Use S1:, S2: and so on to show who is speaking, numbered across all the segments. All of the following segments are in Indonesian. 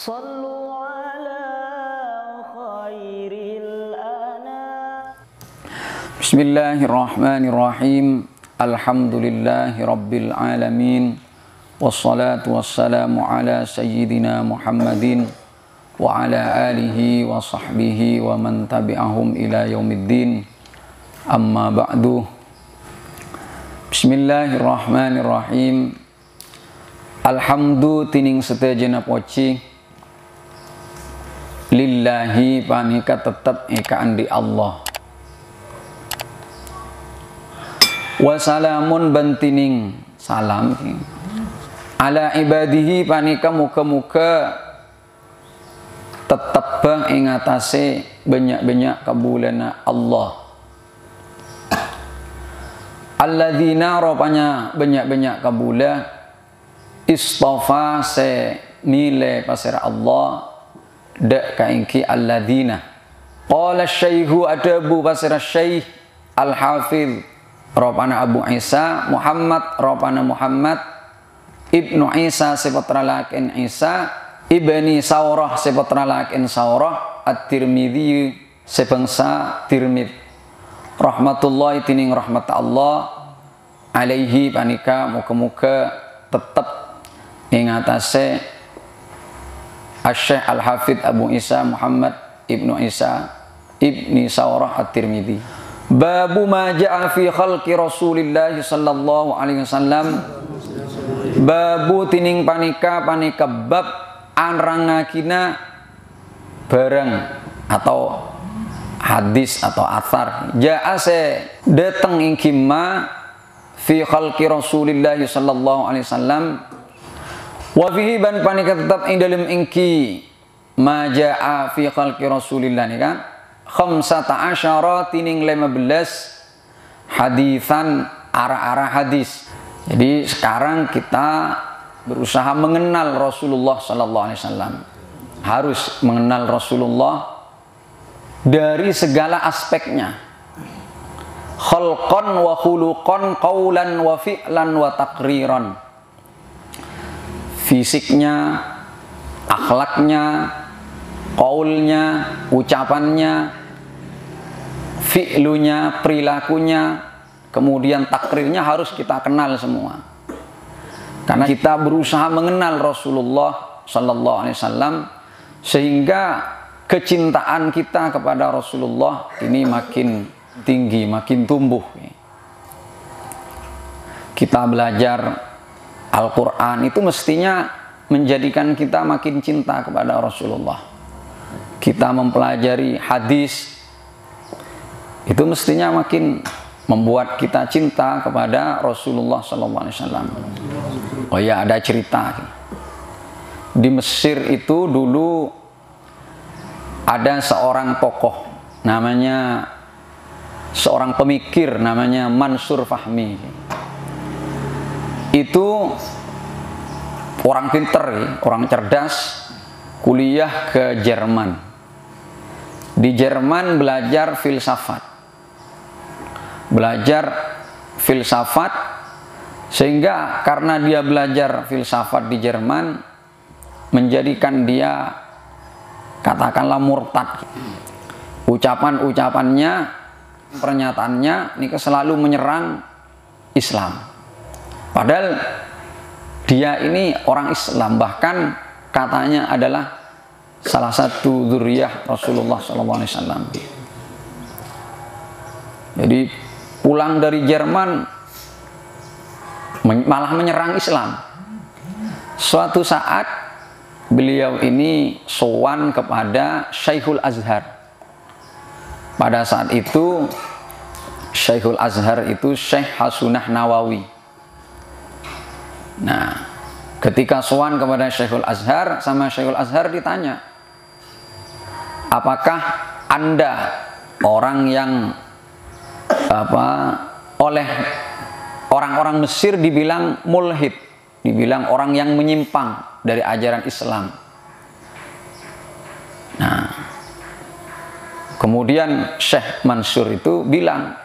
S1: Sallu ala khairil anam.
S2: Bismillahirrahmanirrahim. Alhamdulillahi rabbil alamin. Wassalatu wassalamu ala sayyidina Muhammadin wa ala alihi wa sahbihi wa man tabi'ahum ila yaumiddin. Amma ba'du. Bismillahirrahmanirrahim. Alhamdu tining setejana poci lillahi panika tetap ekaan di Allah. Wassalamun bantining salam ala ibadihi panika muka-muka tetap bang ingatase banyak-banyak kabulana Allah. Alladzina rupanya banyak-banyak kabula istafa se nilai pasir Allah dak kaingki alladzina. Qala syaihu adabu pasir syaih al-hafidh ropana Abu Isa Muhammad ropana Muhammad ibnu Isa seputra lakin Isa ibni Saurah seputra lakin Saurah at-Tirmidzi sebangsa Tirmidz rahmatullahi tining rahmat Allah alaihi panika muka-muka tetap ingatase Asy-Syaikh Al-Hafidz Abu Isa Muhammad ibnu Isa ibni Saurah at-Tirmidzi. Babu ma ja'a fi khalqi Rasulillah sallallahu alaihi wasallam. Babu tining panika bab anrangakina barang atau hadis atau athar ja'a se dateng ing kimma fi khalqi Rasulillah sallallahu alaihi wasallam. Wa fihi ban panika tetap ing dalem ingki ma jaa fi khalqi Rasulillah ni kan 15 tining 15 hadisan arah-arah hadis. Jadi sekarang kita berusaha mengenal Rasulullah sallallahu alaihi wasallam. Harus mengenal Rasulullah dari segala aspeknya. Khalqan wa khuluqan qaulan wa fi'lan wa taqriran. Fisiknya, akhlaknya, qaulnya, ucapannya, fi'lunya, perilakunya, kemudian takrirnya harus kita kenal semua. Karena kita berusaha mengenal Rasulullah sallallahu alaihi wasallam sehingga kecintaan kita kepada Rasulullah ini makin tinggi, makin tumbuh. Kita belajar Al-Quran itu mestinya menjadikan kita makin cinta kepada Rasulullah. Kita mempelajari hadis itu mestinya makin membuat kita cinta kepada Rasulullah SAW. Oh ya, ada cerita di Mesir itu dulu ada seorang tokoh namanya, seorang pemikir namanya Mansur Fahmi. Itu orang pinter, orang cerdas, kuliah ke Jerman. Di Jerman belajar filsafat. Sehingga karena dia belajar filsafat di Jerman menjadikan dia katakanlah murtad. Ucapan-ucapannya, pernyataannya ini selalu menyerang Islam. Padahal dia ini orang Islam, bahkan katanya adalah salah satu dzurriyyah Rasulullah SAW. Jadi pulang dari Jerman malah menyerang Islam. Suatu saat beliau ini sowan kepada Syekhul Azhar. Pada saat itu Syekhul Azhar itu Syekh Hasunah Nawawi. Nah, ketika sowan kepada Syekhul Azhar, sama Syekhul Azhar ditanya, apakah Anda orang yang oleh orang-orang Mesir dibilang mulhid, dibilang orang yang menyimpang dari ajaran Islam? Nah, kemudian Syekh Mansur itu bilang,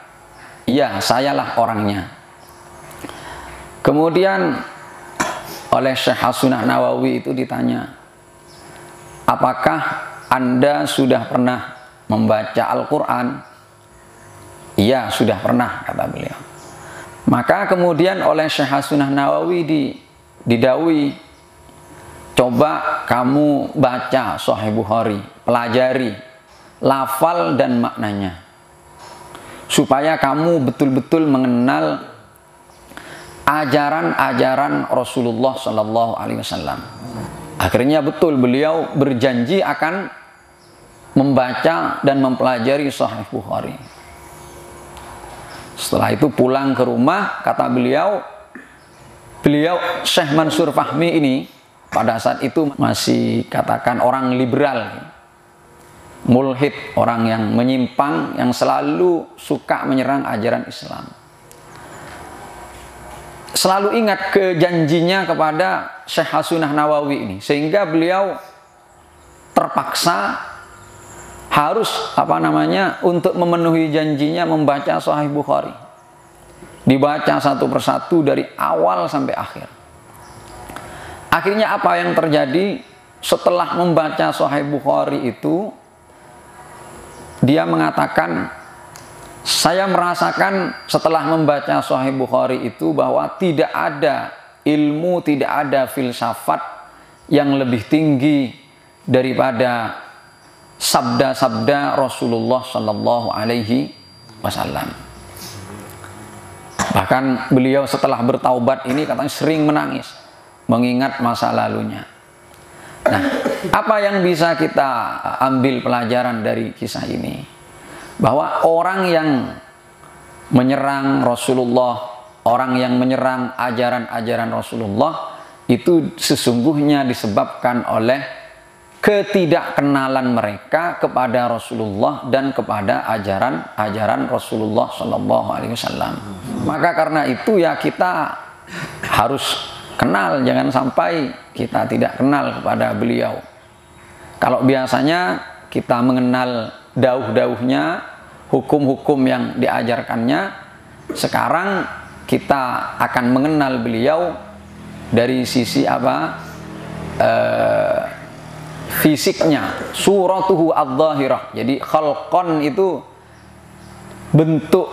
S2: iya, sayalah orangnya. Kemudian oleh Syekh Hasunah Nawawi itu ditanya, apakah Anda sudah pernah membaca Al-Quran? Iya, sudah pernah, kata beliau. Maka kemudian oleh Syekh Hasanah Nawawi didawuhi, coba kamu baca Sahih Bukhari, pelajari lafal dan maknanya, supaya kamu betul-betul mengenal ajaran-ajaran Rasulullah Sallallahu Alaihi Wasallam. Akhirnya betul beliau berjanji akan membaca dan mempelajari Sahih Bukhari. Setelah itu pulang ke rumah, kata beliau Syekh Mansur Fahmi ini pada saat itu masih katakan orang liberal, mulhid, orang yang menyimpang, yang selalu suka menyerang ajaran Islam. Selalu ingat ke janjinya kepada Syekh Hasanah Nawawi ini, sehingga beliau terpaksa harus untuk memenuhi janjinya membaca Sahih Bukhari. Dibaca satu persatu dari awal sampai akhir. Akhirnya apa yang terjadi setelah membaca Sahih Bukhari itu, dia mengatakan, saya merasakan setelah membaca Sahih Bukhari itu bahwa tidak ada ilmu, tidak ada filsafat yang lebih tinggi daripada sabda-sabda Rasulullah Sallallahu Alaihi Wasallam. Bahkan beliau setelah bertaubat ini katanya sering menangis, mengingat masa lalunya. Nah, apa yang bisa kita ambil pelajaran dari kisah ini? Bahwa orang yang menyerang Rasulullah, orang yang menyerang ajaran-ajaran Rasulullah itu sesungguhnya disebabkan oleh ketidakkenalan mereka kepada Rasulullah dan kepada ajaran-ajaran Rasulullah Shallallahu Alaihi Wasallam. Maka karena itu ya kita harus kenal, jangan sampai kita tidak kenal kepada beliau. Kalau biasanya kita mengenal dauh-dauhnya, hukum-hukum yang diajarkannya, sekarang kita akan mengenal beliau dari sisi fisiknya, suratuhu adz-dzahirah. Jadi khalqan itu bentuk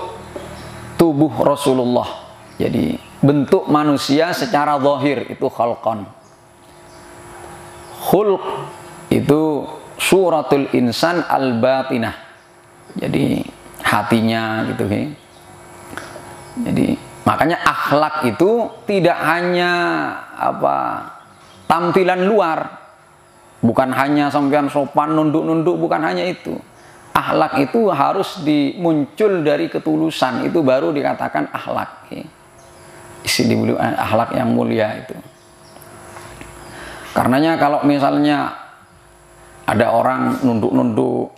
S2: tubuh Rasulullah. Jadi bentuk manusia secara zahir itu khalqan. Khulq itu suratul insan al-batinah. Jadi hatinya gitu kan. Jadi makanya akhlak itu tidak hanya tampilan luar. Bukan hanya sampean sopan nunduk-nunduk, bukan hanya itu. Akhlak itu harus muncul dari ketulusan, itu baru dikatakan akhlak. Akhlak yang mulia itu. Karenanya kalau misalnya ada orang nunduk-nunduk,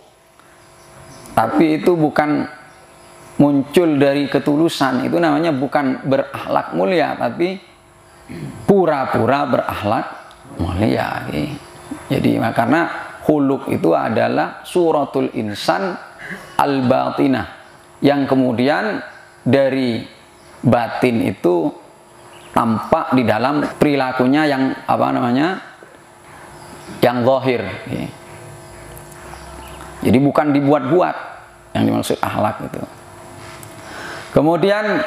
S2: tapi itu bukan muncul dari ketulusan, itu namanya bukan berakhlak mulia, tapi pura-pura berakhlak mulia. Jadi karena khuluq itu adalah suratul insan al-batinah, yang kemudian dari batin itu tampak di dalam perilakunya yang yang zahir. Jadi bukan dibuat-buat yang dimaksud akhlak itu. Kemudian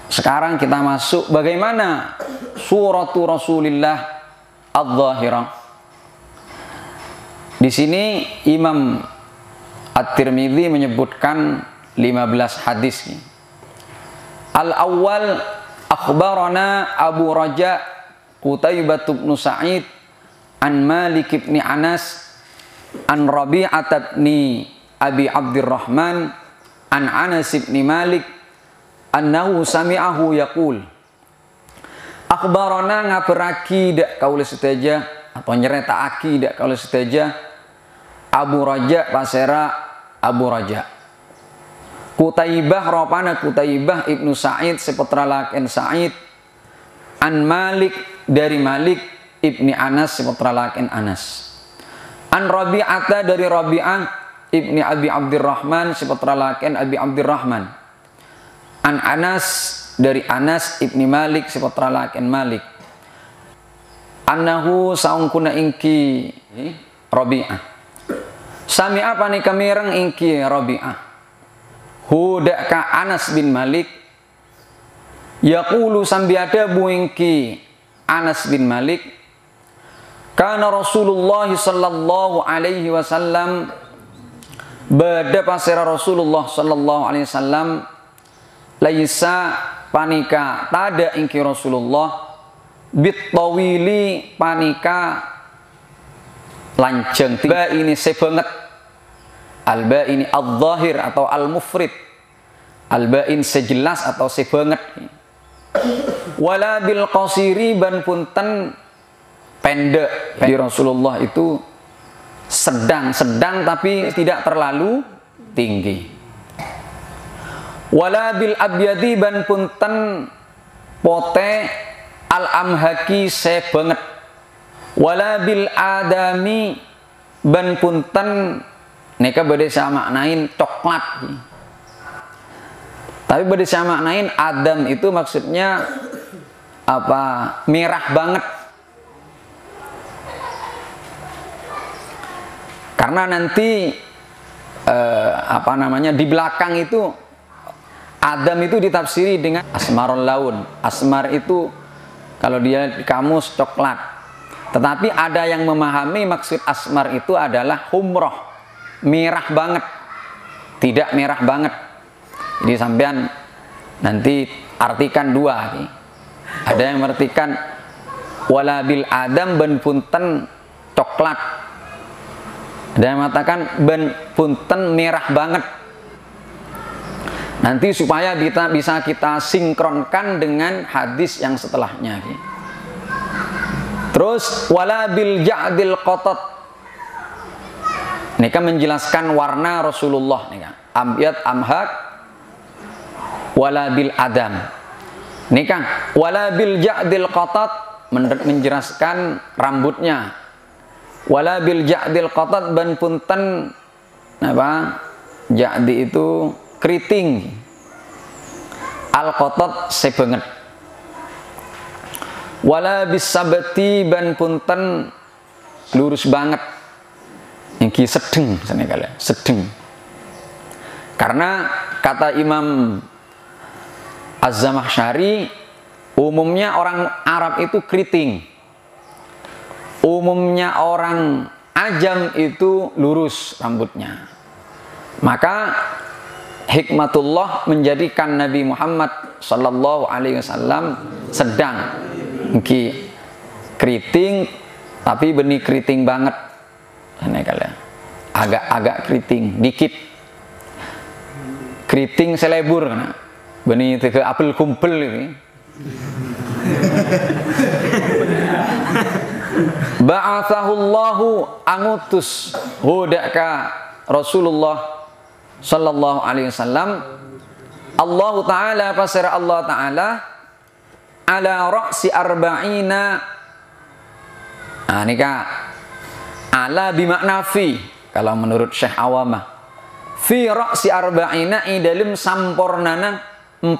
S2: sekarang kita masuk bagaimana suratu Rasulillah adz-dzahirah. Di sini Imam At-Tirmidzi menyebutkan 15 hadis. Al-awwal akhbarana Abu Raja Qutaibah bin Sa'id an Malik bin Anas an Rabi'ah bin Abi Abdurrahman an Anas bin Malik annahu sami'ahu yaqul. Akhbarana ngabaraki dak kaula sedaja atau nyeritaaki dak kaula sedaja Abu Raja pasera Abu Raja. Qutaibah ropana Qutaibah ibnu Sa'id seputra laken Sa'id an Malik dari Malik ibni Anas seputra laken Anas. An Rabi'ata dari Rabi'ah ibni Abi Abdurrahman seputra laken Abi Abdurrahman. An Anas dari Anas ibni Malik seputra laken Malik. Annahu saungkuna ingki Rabi'ah. Sami'a panika mireng ingki Rabi'ah. Hudaka Anas bin Malik yaqulu sambiada buingki Anas bin Malik kana Rasulullah sallallahu alaihi wasallam bada pasira Rasulullah sallallahu alaihi wasallam laisa panika tada ingki Rasulullah bitawili panika lanceng tiba ini sebanget alba ini al-zahir atau al-mufrid albain sejelas atau sebanget wala bil qasiri ban punten pendek. Jadi Rasulullah itu sedang tapi tidak terlalu tinggi. Wala bil abyadi ban punten pote al amhaki sebanget. Wala bil adami ban punten neka bade sama maknain coklat. Tapi bade sama maknain adam itu maksudnya apa? Merah banget. Karena nanti apa namanya di belakang itu adam itu ditafsiri dengan asmarul laun. Asmar itu kalau dia di kamus coklat. Tetapi ada yang memahami maksud asmar itu adalah humroh, merah banget, tidak merah banget. Jadi sampean nanti artikan dua. Ada yang mengartikan wala bil adam ben punten coklat. Ada yang mengatakan ben punten merah banget. Nanti supaya bisa kita sinkronkan dengan hadis yang setelahnya. Terus wala bil ja'dil qatat. Ini kan menjelaskan warna Rasulullah nih kan. Abyad amhak wala bil adam. Ini kan wala bil ja'dil qatat menjelaskan rambutnya. Wala bil ja'dil qatat ban punten apa? Ja'di itu keriting. Al qatat sebenget. Wala bis sabati ban punten lurus banget. Iki sedeng senekala, sedeng. Karena kata Imam Az-Zamakhsyari umumnya orang Arab itu keriting. Umumnya orang Ajam itu lurus rambutnya. Maka hikmatullah menjadikan Nabi Muhammad sallallahu alaihi wasallam sedang iki keriting tapi benih keriting banget. Agak-agak keriting dikit. Keriting selebur kana. Benih teu apel kumpul ini. Ba'athahullahu angutus hudaka Rasulullah sallallahu alaihi wasallam Allah taala pasir Allah taala ala ra'si arba'ina. Nika ala bimakna fi kalau menurut Syekh Awamah fi ra'si arba'ina dalam sampurnana 40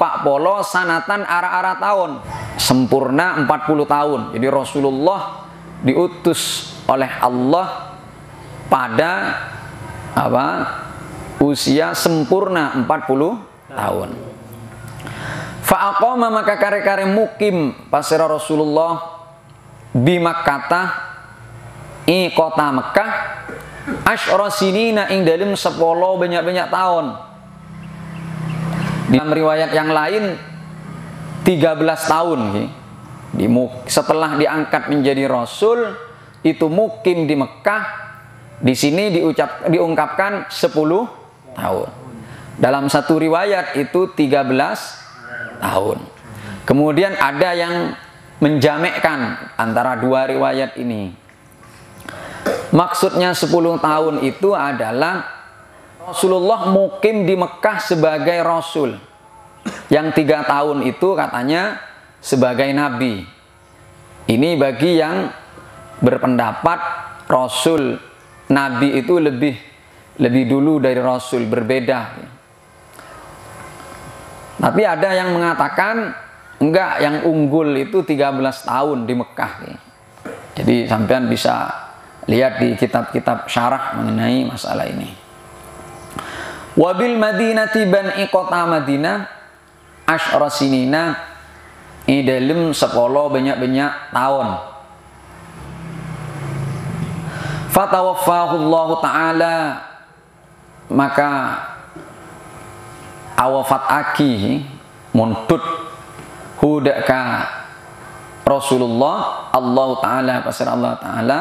S2: sanatan ara-ara tahun sempurna 40 tahun. Jadi Rasulullah diutus oleh Allah pada apa usia sempurna 40 tahun. Fa'aqama maka kare-kare mukim pasira Rasulullah bi Makkah i kota Mekah asyra sinina ing dalem 10 banyak-banyak tahun. Di dalam riwayat yang lain 13 tahun setelah diangkat menjadi Rasul itu mukim di Mekah. Di sini diungkapkan 10 tahun. Dalam satu riwayat itu 13 tahun. Kemudian ada yang menjamekkan antara dua riwayat ini. Maksudnya 10 tahun itu adalah Rasulullah mukim di Mekah sebagai Rasul. Yang 3 tahun itu katanya sebagai Nabi. Ini bagi yang berpendapat Rasul Nabi itu lebih dulu dari Rasul, berbeda. Tapi ada yang mengatakan enggak, yang unggul itu 13 tahun di Mekah. Jadi sampean bisa Lihat di kitab-kitab syarah mengenai masalah ini. Wabil Madinati bani kota Madinah asyara sinina dalam 10 banyak-banyak tahun. Fatawaffahullahu ta'ala, maka awafat aki muntut hudaka Rasulullah Allah Ta'ala pasir Allah Ta'ala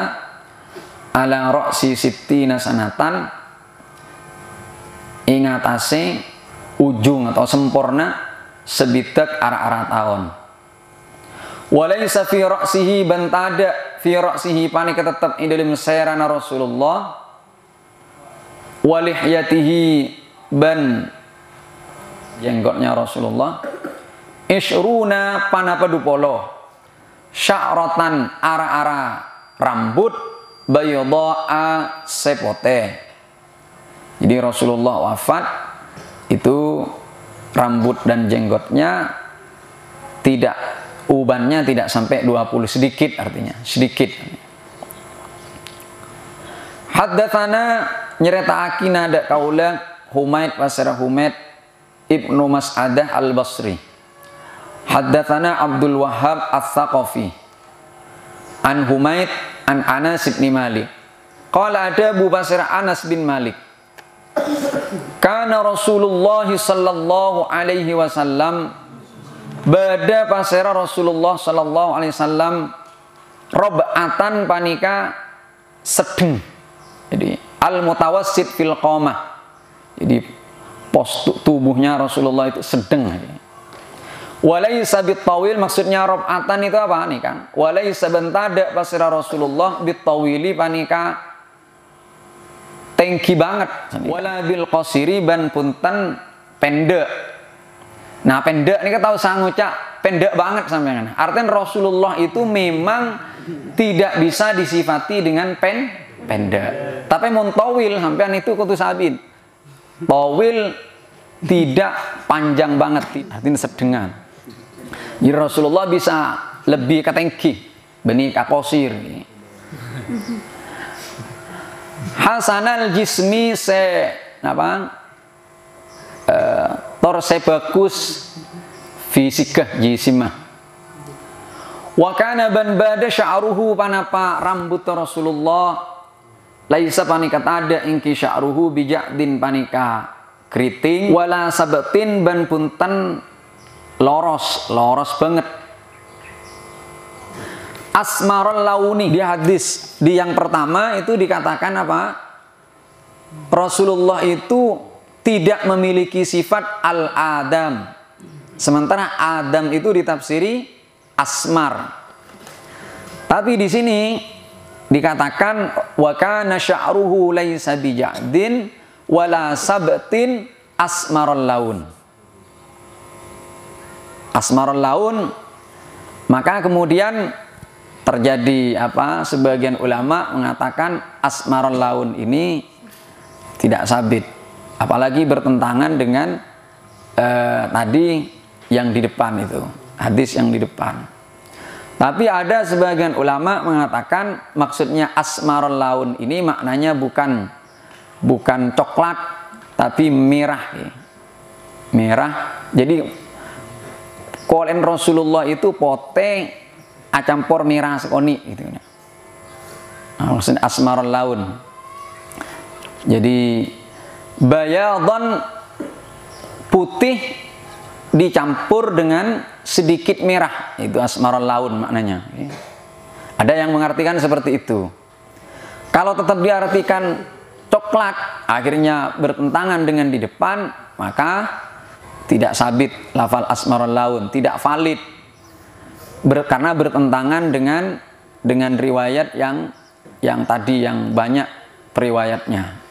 S2: ala roksi sittina sanatan ingatase ujung atau sempurna sebitak ara-ara tahun. Walaysa fi ra'sihi bantada fi ra'sihi panika tetap dalam serana Rasulullah walihyatihi ban jenggotnya Rasulullah isyruna panapadu polo sya'ratan ara-ara rambut bayadha'a sepote. Jadi Rasulullah wafat itu rambut dan jenggotnya tidak, ubannya tidak sampai 20, sedikit artinya, sedikit. Haddatsana nyeritaake nada kaula Humaid pasara Humaid Ibnu Mas'adah Al-Basri. Haddatsana Abdul Wahhab Ats-Tsaqafi an Humaid an Anas bin Malik. Qala ada Abu Basir Anas bin Malik. Kana Rasulullah sallallahu alaihi wasallam bada pasera Rasulullah sallallahu alaihi wasallam rob'atan panika sedeng. Jadi al-mutawassit fil qamah. Jadi postur tubuhnya Rasulullah itu sedang. Walaysa bitawil, maksudnya rob'atan itu apa nih Kang? Walaysa bentada pasera Rasulullah bitawili panika tengki banget. Wala bil qasiri ban punten pendek. Nah, pendek ini kita tahu sangucak pendek banget sampean. Artinya Rasulullah itu memang tidak bisa disifati dengan pendek. Tapi muntawil sampean itu kudu sabit. Tawil tidak panjang banget, artinya sedengan. Jadi Rasulullah bisa lebih ke tengki, benih kakosir. Hasanal jismi torse bagus fisikah jisimah. Wa kana ban bada sya'ruhu panapa rambut Rasulullah laisa panika ada ingki sya'ruhu bija'din panika keriting wala sabatin ban punten loros banget. Asmarul launi di hadis di yang pertama itu dikatakan apa? Rasulullah itu tidak memiliki sifat al-adam. Sementara Adam itu ditafsiri asmar. Tapi di sini dikatakan wa kana sya'ruhu laisa bija'din wala sabtin asmarul laun. Asmarul laun, maka kemudian terjadi apa? Sebagian ulama mengatakan asmarul laun ini tidak sabit, apalagi bertentangan dengan tadi yang di depan itu, hadis yang di depan. Tapi ada sebagian ulama mengatakan maksudnya asmarul laun ini maknanya bukan coklat tapi merah. Merah. Jadi kolen Rasulullah itu pote acampur merah sekoni gitu. Nah, maksudnya asmarul laun. Jadi bayadhan putih dicampur dengan sedikit merah, itu asmarul laun maknanya. Ada yang mengartikan seperti itu. Kalau tetap diartikan coklat akhirnya bertentangan dengan di depan, maka tidak sabit lafal asmarul laun, tidak valid. Karena bertentangan dengan riwayat yang tadi yang banyak periwayatnya.